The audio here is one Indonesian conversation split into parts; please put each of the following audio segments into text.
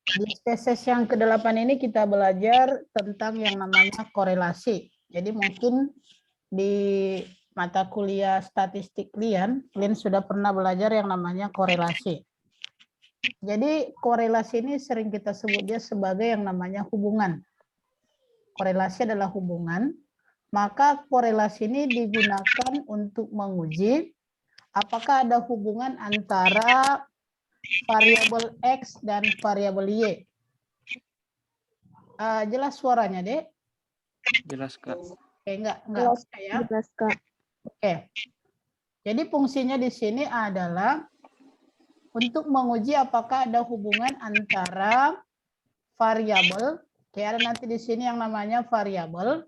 Di spesies yang ke-8 ini kita belajar tentang yang namanya korelasi. Jadi mungkin di mata kuliah statistik kalian sudah pernah belajar yang namanya korelasi. Jadi korelasi ini sering kita sebut dia sebagai yang namanya hubungan. Korelasi adalah hubungan, maka korelasi ini digunakan untuk menguji apakah ada hubungan antara variabel X dan variabel Y. Jelas suaranya, Dek? Jelas, Kak. Oke, enggak Jelas, ya. jelas, Kak. Oke. Jadi fungsinya di sini adalah untuk menguji apakah ada hubungan antara variabel, kayak ada nanti di sini yang namanya variabel,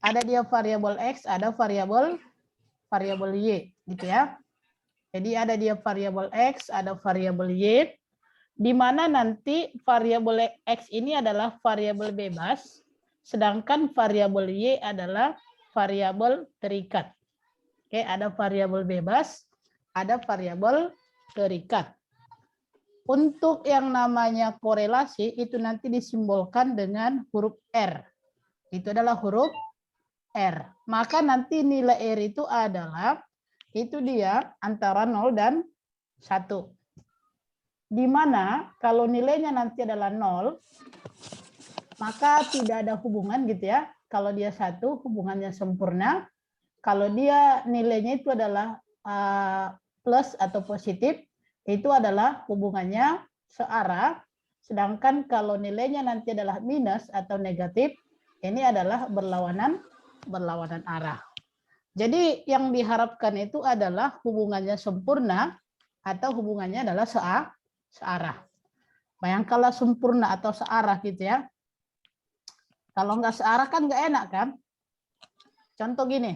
ada dia variabel X, ada variabel Y, gitu ya. Jadi ada dia variabel X, ada variabel Y, di mana nanti variabel X ini adalah variabel bebas, sedangkan variabel Y adalah variabel terikat. Oke, ada variabel bebas, ada variabel terikat. Untuk yang namanya korelasi itu nanti disimbolkan dengan huruf R. Itu adalah huruf R. Maka nanti nilai R itu adalah itu dia antara 0 dan 1. Di mana kalau nilainya nanti adalah 0, maka tidak ada hubungan gitu ya. Kalau dia 1, hubungannya sempurna. Kalau dia nilainya itu adalah plus atau positif, itu adalah hubungannya searah. Sedangkan kalau nilainya nanti adalah minus atau negatif, ini adalah berlawanan arah. Jadi yang diharapkan itu adalah hubungannya sempurna atau hubungannya adalah searah. Bayangkanlah sempurna atau searah gitu ya. Kalau nggak searah kan nggak enak kan? Contoh gini,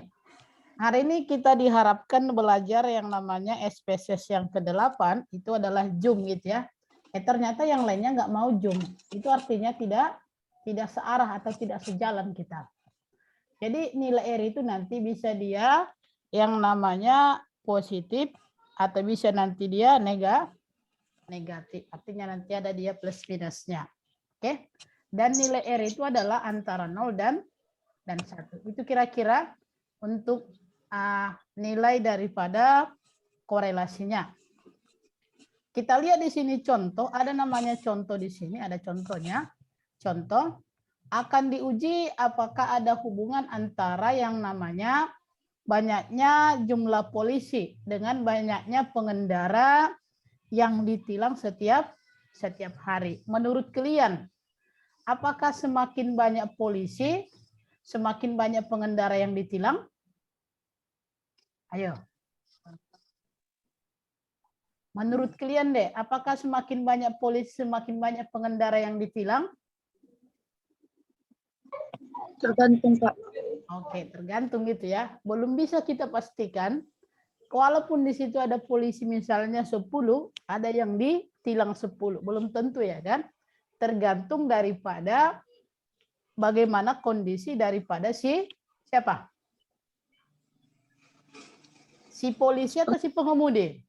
hari ini kita diharapkan belajar yang namanya spesies yang ke-8, itu adalah zoom gitu ya. Ternyata yang lainnya nggak mau zoom. Itu artinya tidak searah atau tidak sejalan kita. Jadi nilai R itu nanti bisa dia yang namanya positif atau bisa nanti dia negatif. Artinya nanti ada dia plus minusnya. Oke. Dan nilai R itu adalah antara 0 dan 1. Itu kira-kira untuk nilai daripada korelasinya. Kita lihat di sini contoh, ada namanya contoh di sini, ada contohnya. Contoh, akan diuji apakah ada hubungan antara yang namanya banyaknya jumlah polisi dengan banyaknya pengendara yang ditilang setiap hari. Menurut kalian, apakah semakin banyak polisi, semakin banyak pengendara yang ditilang? Ayo. Menurut kalian deh, apakah semakin banyak polisi, semakin banyak pengendara yang ditilang? Tergantung, Pak. Oke, tergantung gitu ya. Belum bisa kita pastikan. Walaupun di situ ada polisi misalnya 10, ada yang ditilang 10. Belum tentu ya kan? Tergantung daripada bagaimana kondisi daripada siapa? Si polisi atau si pengemudi?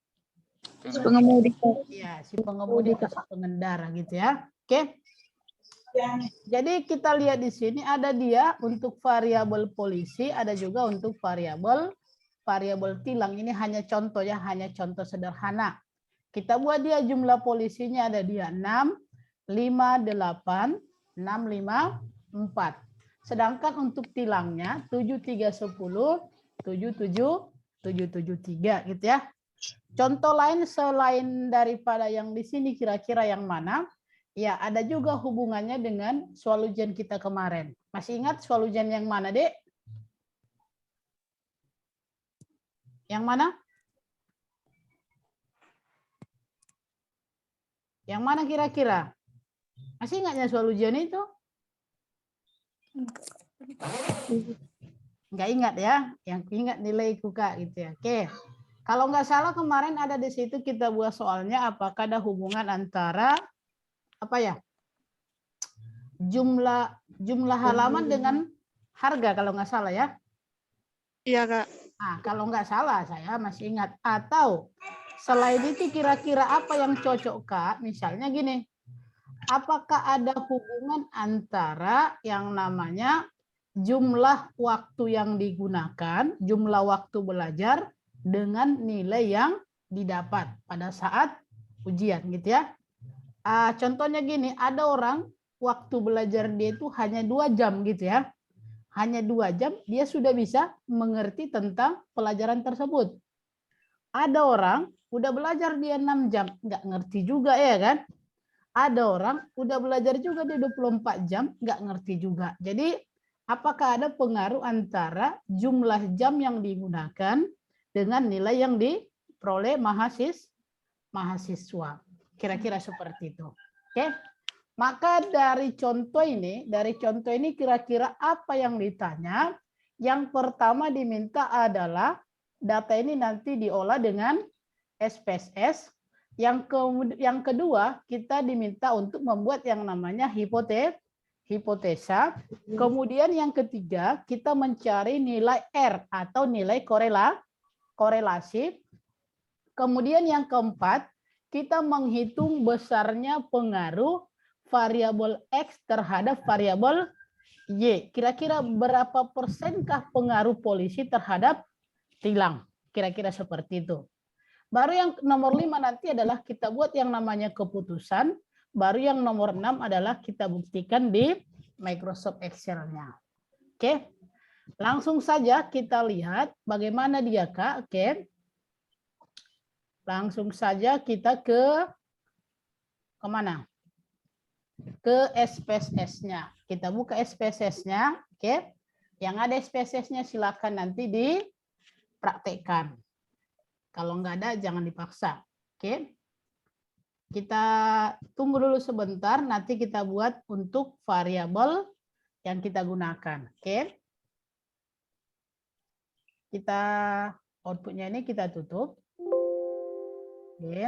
Si pengemudi. Ya, si pengemudi atau si pengendara gitu ya. Oke. Jadi kita lihat di sini ada dia untuk variabel polisi, ada juga untuk variabel tilang. Ini hanya contoh ya, hanya contoh sederhana. Kita buat dia jumlah polisinya ada dia 6, 5, 8, 6, 5, 4. Sedangkan untuk tilangnya 7, 3, 10, 7, 7, 7, 7, 3 gitu ya. Contoh lain selain daripada yang di sini kira-kira yang mana? Ya, ada juga hubungannya dengan soal ujian kita kemarin. Masih ingat soal ujian yang mana, Dek? Yang mana? Yang mana kira-kira? Masih ingatnya soal ujian itu? Nggak ingat ya? Yang ingat nilai Kak gitu ya. Oke. Kalau nggak salah kemarin ada di situ kita buat soalnya apakah ada hubungan antara apa ya? Jumlah halaman dengan harga kalau nggak salah ya. Iya, Kak. Nah, kalau nggak salah saya masih ingat. Atau selain itu kira-kira apa yang cocok Kak? Misalnya gini, apakah ada hubungan antara yang namanya jumlah waktu yang digunakan, jumlah waktu belajar dengan nilai yang didapat pada saat ujian gitu ya. Contohnya gini, ada orang waktu belajar dia itu hanya 2 jam gitu ya. Hanya 2 jam dia sudah bisa mengerti tentang pelajaran tersebut. Ada orang udah belajar dia 6 jam, nggak ngerti juga ya kan. Ada orang udah belajar juga dia 24 jam, nggak ngerti juga. Jadi apakah ada pengaruh antara jumlah jam yang digunakan dengan nilai yang diperoleh mahasiswa? Kira-kira seperti itu. Oke. Maka dari contoh ini kira-kira apa yang ditanya? Yang pertama diminta adalah data ini nanti diolah dengan SPSS. Yang kedua, kita diminta untuk membuat yang namanya hipotesa. Kemudian yang ketiga, kita mencari nilai R atau nilai korelasi. Kemudian yang keempat, kita menghitung besarnya pengaruh variabel X terhadap variabel Y. Kira-kira berapa persenkah pengaruh polisi terhadap tilang? Kira-kira seperti itu. Baru yang nomor 5 nanti adalah kita buat yang namanya keputusan. Baru yang nomor 6 adalah kita buktikan di Microsoft Excel-nya. Oke. Langsung saja kita lihat bagaimana dia, Kak. Oke. Langsung saja kita kemana? Ke SPSS-nya. Kita buka SPSS-nya. Oke. Yang ada SPSS-nya silakan nanti dipraktekkan. Kalau nggak ada, jangan dipaksa. Oke. Kita tunggu dulu sebentar, nanti kita buat untuk variabel yang kita gunakan. Oke. Kita outputnya ini kita tutup. Oke.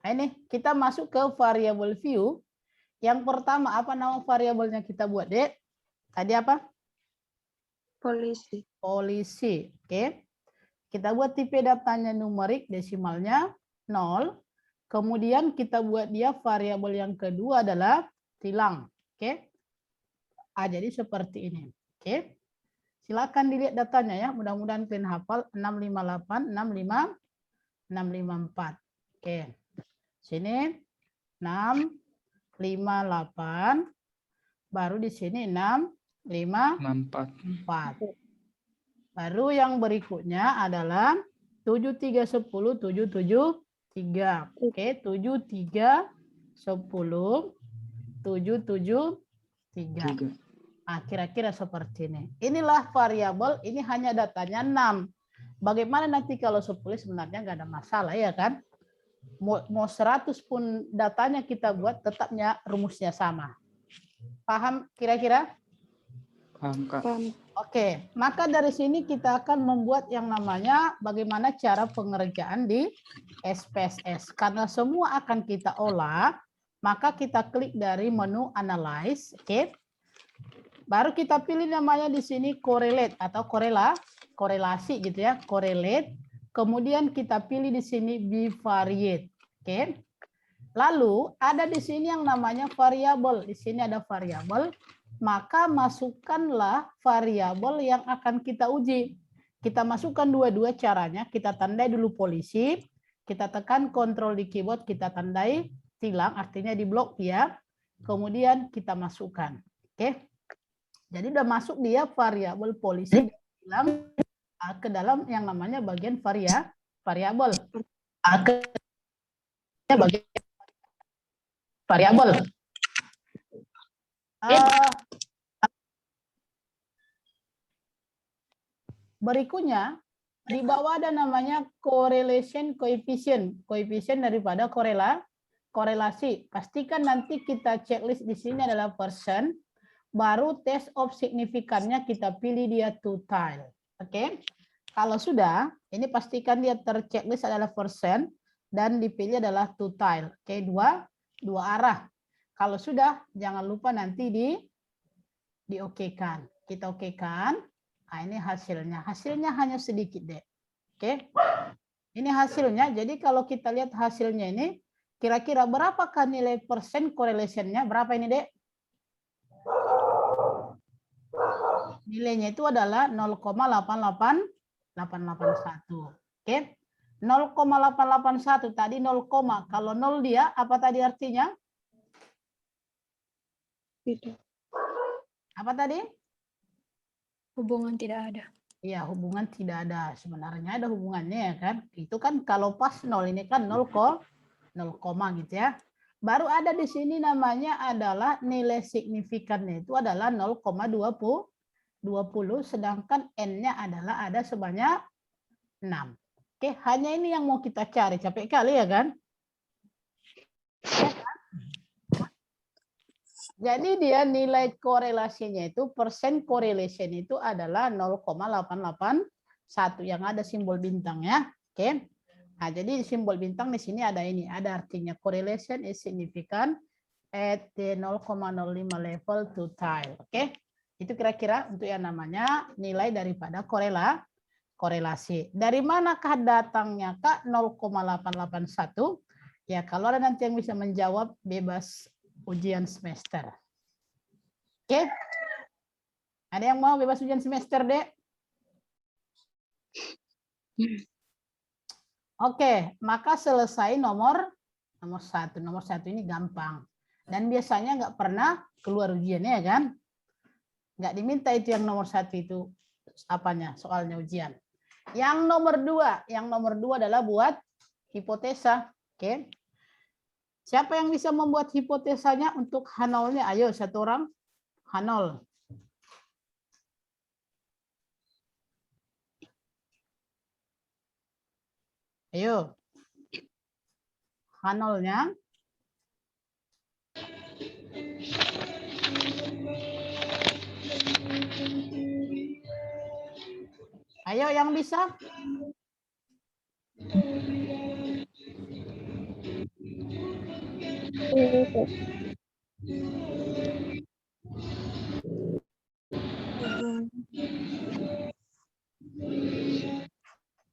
Nah, ini kita masuk ke variabel view. Yang pertama, apa nama variabelnya kita buat, Dek? Tadi apa? Polisi. Polisi. Oke. Kita buat tipe datanya numerik, desimalnya 0. Kemudian kita buat dia variabel yang kedua adalah tilang. Oke. Jadi seperti ini. Oke. Silakan dilihat datanya ya. Mudah-mudahan kalian hafal 658, 65, 654. Oke. Sini 658. Baru di sini 654. Baru yang berikutnya adalah 7310 773. Oke, 7310 773. Nah, kira-kira seperti ini. Inilah variabel, ini hanya datanya 6. Bagaimana nanti kalau 10 sebenarnya nggak ada masalah ya kan? Mau 100 pun datanya kita buat, tetapnya rumusnya sama. Paham kira-kira? Paham, Kak. Oke, maka dari sini kita akan membuat yang namanya bagaimana cara pengerjaan di SPSS. Karena semua akan kita olah, maka kita klik dari menu Analyze. Oke. Baru kita pilih namanya di sini correlate atau korelasi gitu ya, correlate. Kemudian kita pilih di sini bivariate. Oke. Lalu ada di sini yang namanya variabel. Di sini ada variabel. Maka masukkanlah variabel yang akan kita uji. Kita masukkan dua-dua caranya. Kita tandai dulu polisi. Kita tekan kontrol di keyboard. Kita tandai tilang. Artinya di blok ya. Kemudian kita masukkan. Oke. Jadi udah masuk dia variabel polisi tilang ke dalam yang namanya bagian variabel. Bagian variabel. Berikutnya, di bawah ada namanya correlation coefficient. Koefisien daripada korelasi. Pastikan nanti kita checklist di sini adalah persen. Baru test of signifikannya kita pilih dia two-tile. Oke. Kalau sudah, ini pastikan dia terchecklist adalah persen. Dan dipilih adalah two-tile. Oke, dua arah. Kalau sudah, jangan lupa nanti diokekan. Kita okekan. Nah, ini hasilnya. Hasilnya hanya sedikit deh. Oke. Ini hasilnya. Jadi kalau kita lihat hasilnya ini, Kira-kira berapakah nilai persen correlation-nya? Berapa ini, Dek? Nilainya itu adalah 0,88881. Oke. 0,881 tadi 0, kalau 0 dia apa tadi artinya? Tidak. Apa tadi? Hubungan tidak ada. Iya, hubungan tidak ada. Sebenarnya ada hubungannya ya kan? Itu kan kalau pas 0 ini kan 0, 0, gitu ya. Baru ada di sini namanya adalah nilai signifikannya itu adalah 0,20, sedangkan N-nya adalah ada sebanyak 6. Oke, hanya ini yang mau kita cari. Capek kali ya kan? Jadi dia nilai korelasinya itu, persen correlation itu adalah 0,881 yang ada simbol bintang ya. Oke. Nah, jadi simbol bintang di sini ada ini, ada artinya correlation is significant at the 0,05 level to tile. Oke. Itu kira-kira untuk yang namanya nilai daripada korelasi. Dari manakah datangnya Kak 0,881? Ya, kalau ada nanti yang bisa menjawab bebas ujian semester. Oke. Ada yang mau bebas ujian semester, Dek? Oke, maka selesai nomor 1. Nomor 1 ini gampang. Dan biasanya nggak pernah keluar ujiannya ya kan? Nggak diminta itu yang nomor 1 itu apanya? Soalnya ujian. Yang nomor 2 adalah buat hipotesa. Oke. Siapa yang bisa membuat hipotesanya untuk H0-nya? Ayo, satu orang. H0. Ayo. H0-nya. Ayo yang bisa.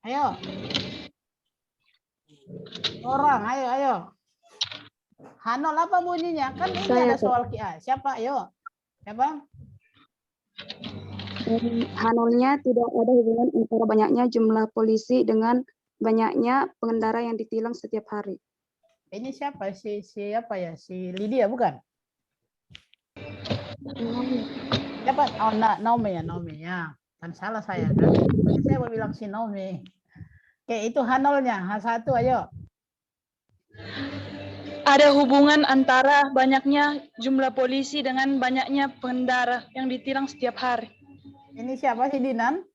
Ayo. Orang, ayo. H0 apa bunyinya? Kan ini ada soal QA. Siapa? Ayo. Siapa? H0-nya tidak ada hubungan antara banyaknya jumlah polisi dengan banyaknya pengendara yang ditilang setiap hari. Ini siapa? Siapa ya? Si Lydia bukan? Siapa? Oh, Naomi ya. Kan salah saya kan. Saya mau bilang si Naomi. Oke, itu H0-nya. H1 ayo. Ada hubungan antara banyaknya jumlah polisi dengan banyaknya pengendara yang ditilang setiap hari. Ini siapa sih Dinan?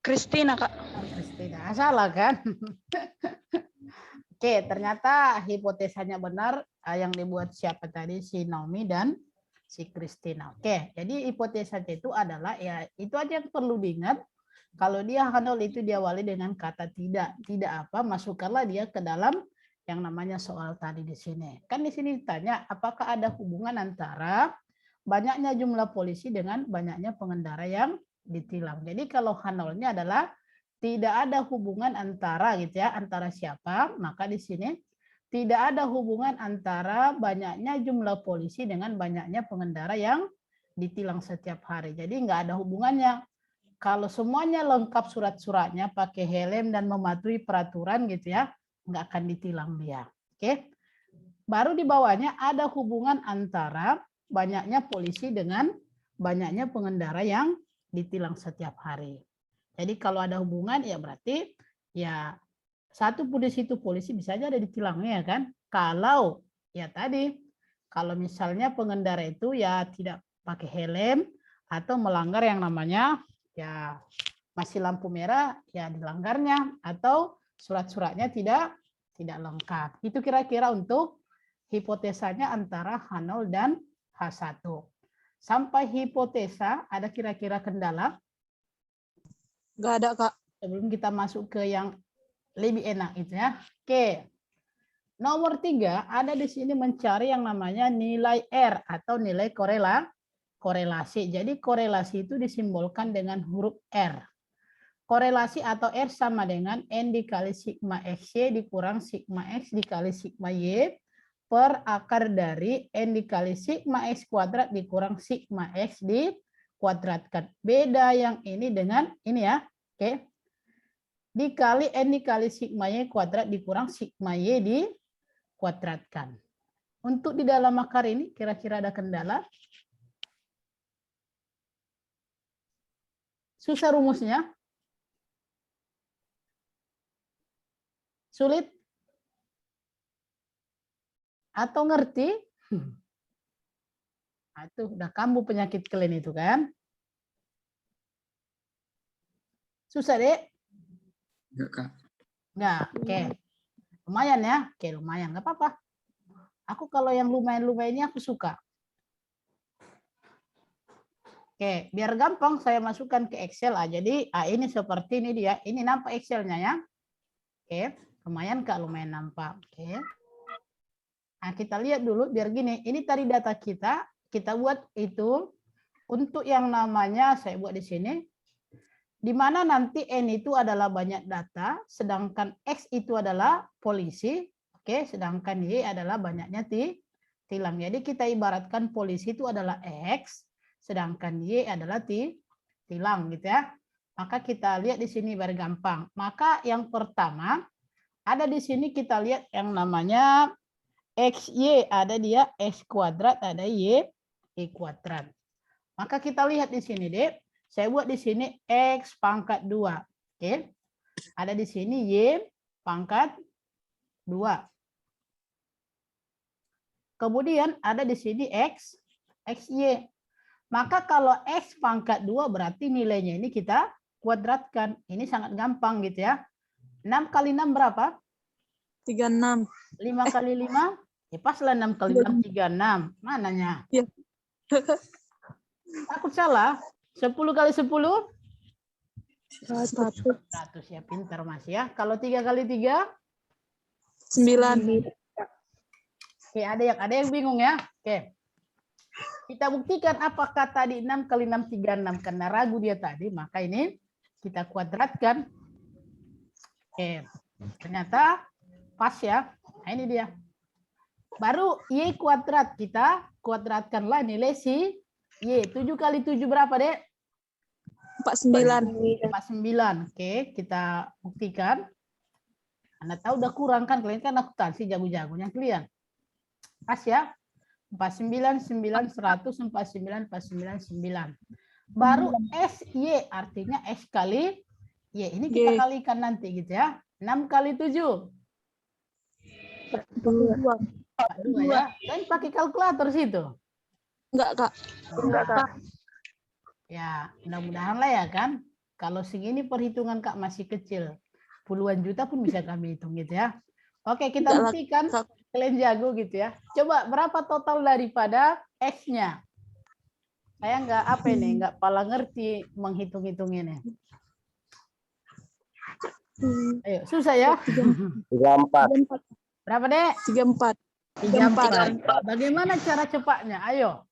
Christina, Kak. Oh, Christina. Salah kan? Oke, ternyata hipotesanya benar yang dibuat siapa tadi? Si Naomi dan si Christina. Oke, jadi hipotesanya itu adalah ya itu aja yang perlu diingat. Kalau dia H0 itu diawali dengan kata tidak. Tidak apa, masukkanlah dia ke dalam yang namanya soal tadi di sini. Kan di sini ditanya apakah ada hubungan antara banyaknya jumlah polisi dengan banyaknya pengendara yang ditilang. Jadi kalau H0-nya adalah tidak ada hubungan antara gitu ya, antara siapa, maka di sini tidak ada hubungan antara banyaknya jumlah polisi dengan banyaknya pengendara yang ditilang setiap hari. Jadi nggak ada hubungannya. Kalau semuanya lengkap surat-suratnya, pakai helm dan mematuhi peraturan gitu ya, nggak akan ditilang dia. Oke. Baru di bawahnya ada hubungan antara banyaknya polisi dengan banyaknya pengendara yang ditilang setiap hari. Jadi kalau ada hubungan ya berarti ya satu polisi itu polisi bisa aja ada ditilangnya kan. Kalau ya tadi kalau misalnya pengendara itu ya tidak pakai helm atau melanggar yang namanya ya masih lampu merah ya dilanggarnya atau surat-suratnya tidak lengkap. Itu kira-kira untuk hipotesanya antara H0 dan H1. Sampai hipotesa, ada kira-kira kendala? Nggak ada, Kak. Sebelum kita masuk ke yang lebih enak itu ya. Oke. Nomor 3, ada di sini mencari yang namanya nilai R atau nilai korelasi. Jadi korelasi itu disimbolkan dengan huruf R. korelasi atau R sama dengan N dikali sigma XY dikurang sigma X dikali sigma Y per akar dari N dikali sigma X kuadrat dikurang sigma X dikuadratkan. Beda yang ini dengan ini ya. Oke. Dikali N dikali sigma Y kuadrat dikurang sigma Y dikuadratkan. Untuk di dalam akar ini kira-kira ada kendala? Susah rumusnya? Sulit? Atau ngerti? Nah, itu udah kambuh penyakit kalian itu kan? Susah, Dek? Enggak, Kak. Enggak, oke. Lumayan ya? Oke, lumayan. Enggak apa-apa. Aku kalau yang lumayan-lumayan ini aku suka. Oke, biar gampang saya masukkan ke Excel. Jadi ini seperti ini dia. Ini nampak Excelnya ya. Oke, lumayan Kak, lumayan nampak. Oke. Nah, kita lihat dulu biar gini. Ini tadi data kita buat itu untuk yang namanya saya buat di sini. Di mana nanti N itu adalah banyak data, sedangkan X itu adalah polisi. Oke, sedangkan Y adalah banyaknya tilang. Jadi kita ibaratkan polisi itu adalah X, sedangkan Y adalah tilang gitu ya. Maka kita lihat di sini biar gampang. Maka yang pertama ada di sini kita lihat yang namanya XY, ada dia X kuadrat, ada Y kuadrat. Maka kita lihat di sini, Dek. Saya buat di sini X pangkat 2. Oke. Ada di sini Y pangkat 2. Kemudian ada di sini XY. Maka kalau X pangkat 2 berarti nilainya ini kita kuadratkan. Ini sangat gampang gitu ya. 6 kali 6 berapa? 36. 5 kali 5? Ya paslah 6 kali 6, 36. Mananya? Ya. Takut salah. 10 kali 10? 100. 100 ya, pintar Mas ya. Kalau 3 kali 3? 9. Oke, ada yang bingung ya. Oke. Kita buktikan apakah tadi 6 kali 6 36 karena ragu dia tadi, maka ini kita kuadratkan. Oke. Ternyata pas ya. Nah, ini dia. Baru Y kuadrat kita kuadratkanlah nilai si Y. 7 kali 7 berapa, Dek? 49. 49. Oke, kita buktikan. Anda tahu udah kurang kan? Kalian kan akuntansi jago-jagonya kalian. Pas ya. 49, 9, 100, 49, 49, 9. Baru SY artinya S kali Y. Ini kita kalikan nanti gitu ya. 6 kali 7. 2. 42 ya. Kalian pakai kalkulator situ? Enggak, Kak. Enggak, Kak. Ya, mudah-mudahan lah ya kan. Kalau segini perhitungan Kak masih kecil. Puluhan juta pun bisa kami hitung gitu ya. Oke, kita buktikan kalian jago gitu ya. Coba berapa total daripada X-nya? Saya nggak pala ngerti menghitung-hitung ini. Ayo, susah ya? 34. Berapa, Dek? 34. 34. Bagaimana cara cepatnya? Ayo.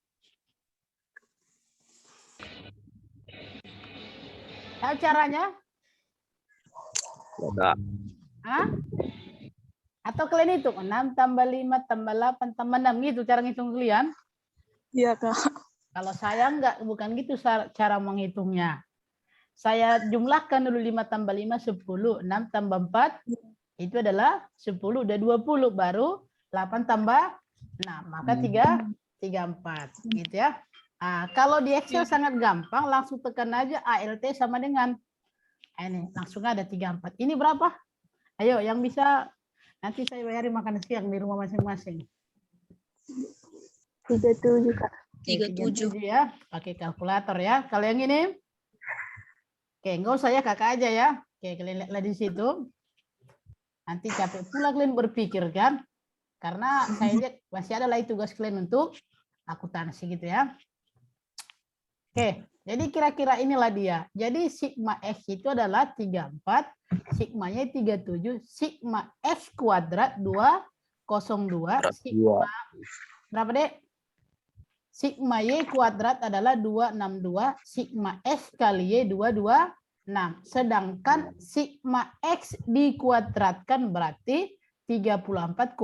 Tahu caranya? Enggak. Hah? Atau kalian hitung 6 tambah 5 tambah 8 tambah 6 gitu cara ngitung kalian? Iya, Kak. Kalau saya bukan gitu cara menghitungnya. Saya jumlahkan dulu 5 tambah 5 10, 6 tambah 4 itu adalah 10 udah 20 baru 8 tambah 6 maka 34 gitu ya. Nah, kalau di Excel sangat gampang, langsung tekan aja ALT sama dengan ini, langsung ada 34. Ini berapa? Ayo, yang bisa nanti saya bayarin makan siang di rumah masing-masing. 37, Kak. 37 ya, pakai kalkulator ya. Kalau yang ini, oke, enggak usah ya kakak aja ya. Oke, kalian lihatlah di situ. Nanti capek pula kalian berpikir kan, karena saya lihat masih ada lagi tugas kalian untuk akuntansi gitu ya. Oke, jadi kira-kira inilah dia. Jadi sigma X itu adalah 34, sigmanya 37, sigma X kuadrat 202, sigma berapa, Dek? Sigma Y kuadrat adalah 262, sigma X kali Y 228. Nah, sedangkan sigma X dikuadratkan berarti 34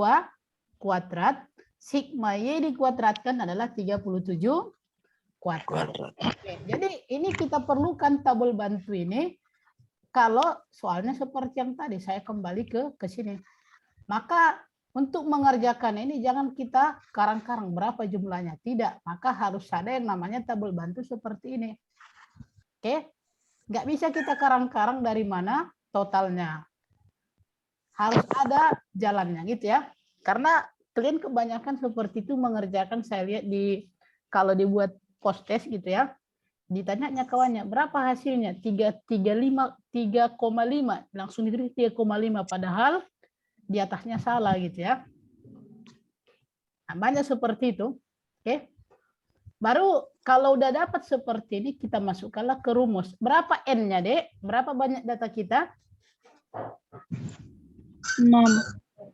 kuadrat. Sigma Y dikuadratkan adalah 37 kuadrat. Oke, jadi ini kita perlukan tabel bantu ini. Kalau soalnya seperti yang tadi, saya kembali ke sini. Maka untuk mengerjakan ini jangan kita karang-karang berapa jumlahnya. Tidak, maka harus ada yang namanya tabel bantu seperti ini. Oke, nggak bisa kita karang-karang dari mana totalnya. Harus ada jalannya gitu ya. Karena kalian kebanyakan seperti itu mengerjakan, saya lihat kalau dibuat post test gitu ya. Ditanya kawannya, berapa hasilnya? 3,5. Langsung ditulis 3,5 padahal di atasnya salah gitu ya. Nah, banyak seperti itu. Oke. Baru kalau udah dapat seperti ini, kita masukkanlah ke rumus. Berapa N-nya, Dek? Berapa banyak data kita? 6.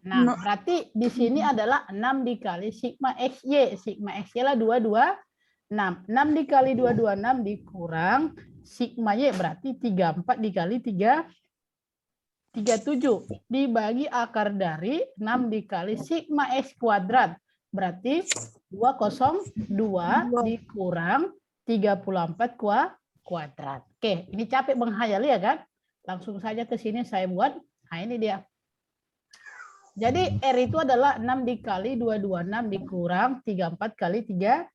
Nah, berarti di sini adalah 6 dikali sigma XY. Sigma XY lah 226. 6 dikali 226 dikurang sigma Y berarti 34 dikali 37. Dibagi akar dari 6 dikali sigma X kuadrat. Berarti 202 dikurang 34 kuadrat. Oke, ini capek menghayal ya kan? Langsung saja ke sini saya buat. Nah, ini dia. Jadi R itu adalah 6 dikali 226 dikurang 34 kali 37.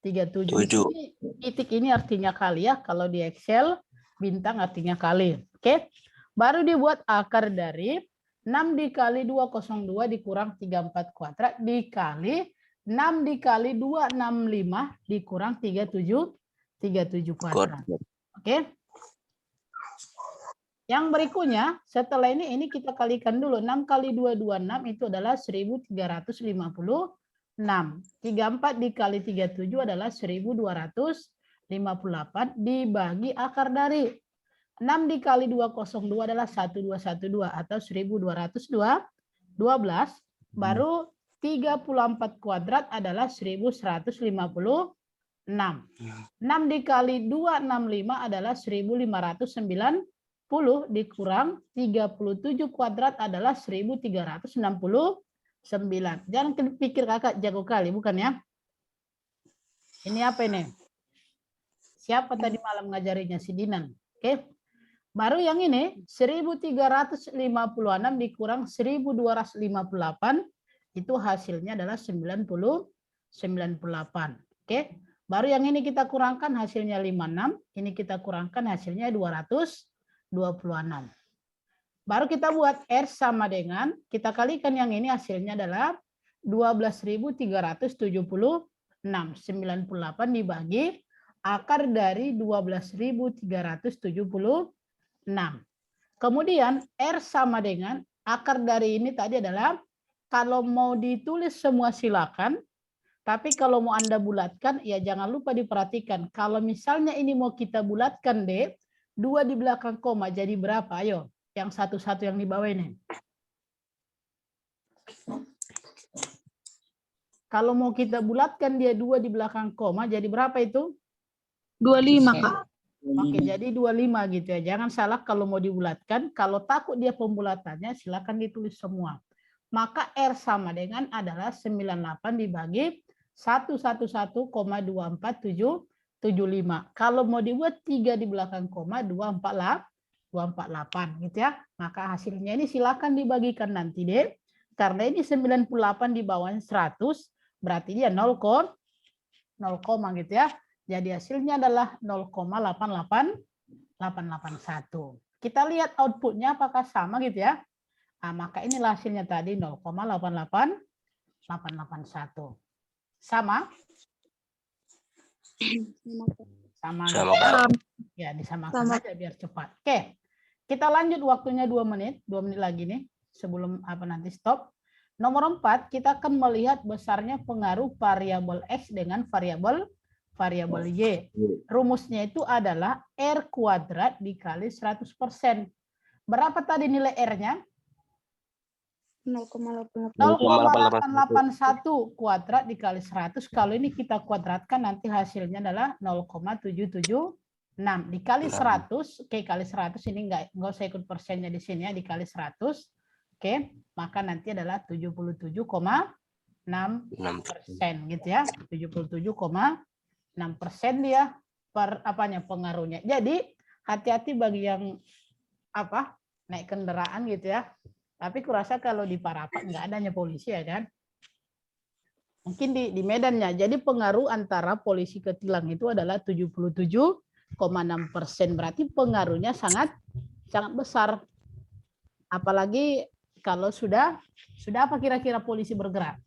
Ini, titik ini artinya kali ya. Kalau di Excel, bintang artinya kali. Oke. Baru dibuat akar dari 6 dikali 202 dikurang 34 kuadrat dikali 6 dikali 265 dikurang 37 kuadrat. Oke. Yang berikutnya, setelah ini kita kalikan dulu. 6 kali 226 itu adalah 1356. 34 dikali 37 adalah 1258 dibagi akar dari 6 dikali 202 adalah 1212 atau 1212. Baru 34 kuadrat adalah 1156. 6 dikali 265 adalah 1590 dikurang 37 kuadrat adalah 1369. Jangan pikir kakak jago kali, bukan ya? Ini apa ini? Siapa tadi malam ngajarinya? Si Dinan. Oke. Baru yang ini 1356 dikurang 1258 itu hasilnya adalah 98. Oke. Baru yang ini kita kurangkan hasilnya 56, ini kita kurangkan hasilnya 226. Baru kita buat R sama dengan, kita kalikan yang ini hasilnya adalah 12.376. 98 dibagi akar dari 12.376. Kemudian R sama dengan, akar dari ini tadi adalah, kalau mau ditulis semua silakan, tapi kalau mau Anda bulatkan, ya jangan lupa diperhatikan. Kalau misalnya ini mau kita bulatkan, D, 2 di belakang koma, jadi berapa? Ayo. Yang satu-satu yang di bawah ini. Kalau mau kita bulatkan dia 2 di belakang koma, jadi berapa itu? 25, Kak. Oke, jadi 25 gitu ya. Jangan salah kalau mau dibulatkan. Kalau takut dia pembulatannya, silakan ditulis semua. Maka R sama dengan adalah 98 dibagi 111,24775. Kalau mau dibuat 3 di belakang koma, 248 gitu ya. Maka hasilnya ini silakan dibagikan nanti deh. Karena ini 98 di bawahnya 100, berarti dia 0, gitu ya. Jadi hasilnya adalah 0,881. Kita lihat outputnya apakah sama gitu ya. Nah, maka inilah hasilnya tadi 0,88881. Sama? Sama. Ya, disamakan aja biar cepat. Oke. Kita lanjut waktunya 2 menit. 2 menit lagi nih sebelum nanti stop. Nomor 4, kita akan melihat besarnya pengaruh variabel X dengan variabel Y. Rumusnya itu adalah R kuadrat dikali 100%. Berapa tadi nilai R-nya? 0,881 kuadrat dikali 100. Kalau ini kita kuadratkan nanti hasilnya adalah 0,777. 6 dikali 100, oke, kali 100 ini enggak usah ikut persennya di sini ya, dikali 100, oke, maka nanti adalah 77,6% gitu ya, 77,6% dia pengaruhnya. Jadi hati-hati bagi yang naik kendaraan gitu ya. Tapi kurasa kalau di Parapat nggak adanya polisi ya kan. Mungkin di Medannya. Jadi pengaruh antara polisi ke tilang itu adalah 77,6%. Berarti pengaruhnya sangat besar. Apalagi kalau sudah apa kira-kira polisi bergerak?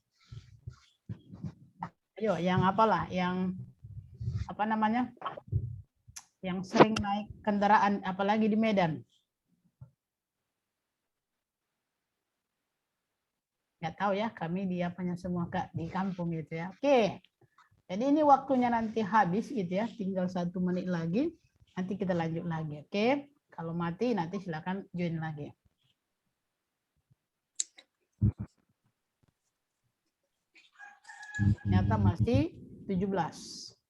Ayo, yang apalah, yang apa namanya? Yang sering naik kendaraan, apalagi di Medan. Nggak tahu ya, kami di apanya semua Kak, di kampung gitu ya. Oke, jadi ini waktunya nanti habis gitu ya, tinggal 1 menit lagi, nanti kita lanjut lagi. Oke, kalau mati nanti silakan join lagi. Ternyata masih 17.